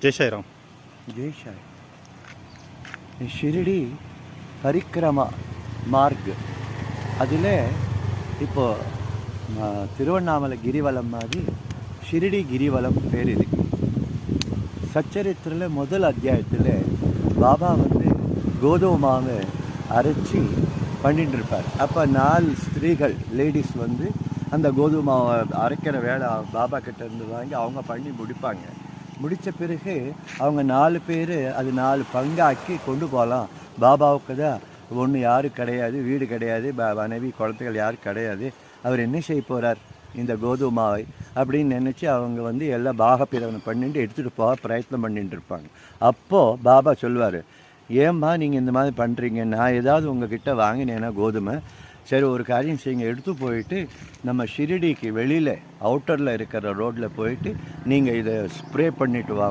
जय साईराम. जय साई. ஷிரடி பரிக்கிரமா மார்க் அதில் இப்போ திருவண்ணாமலை கிரிவலம் மாதிரி ஷிரடி கிரிவலம் பேர் இருக்கு. சச்சரித்திரத்தில் முதல் அத்தியாயத்தில் பாபா வந்து கோதுமாவை அரைச்சி பண்ணிட்டு இருப்பார். அப்போ 4 ஸ்திரீகள் லேடிஸ் வந்து அந்த கோதுமாவை அரைக்கிற வேலை பாபா கிட்ட இருந்து வாங்கி அவங்க பண்ணி முடிப்பாங்க. முடித்த பிறகு அவங்க 4 பேர் அது 4 பங்காக்கி கொண்டு போகலாம். பாபாவுக்கு தான் ஒன்று யாரும் கிடையாது, வீடு கிடையாது, மனைவி குழந்தைகள் யாரும் கிடையாது. அவர் என்ன செய்ய போகிறார் இந்த கோதுமாவை அப்படின்னு நினச்சி அவங்க வந்து எல்லாம் பாகப்பிரவனை பண்ணிட்டு எடுத்துகிட்டு போக பிரயத்னம் பண்ணிட்டு இருப்பாங்க. அப்போது பாபா சொல்வார், ஏம்மா நீங்கள் இந்த மாதிரி பண்ணுறீங்க, நான் ஏதாவது உங்ககிட்ட வாங்கினேன்னா கோதுமை, சரி ஒரு காரியம் செய்யுங்க, எடுத்து போயிட்டு நம்ம ஷிரடிக்கு வெளியில் அவுட்டரில் இருக்கிற ரோட்டில் போயிட்டு நீங்கள் இதை ஸ்ப்ரே பண்ணிவிட்டு வா.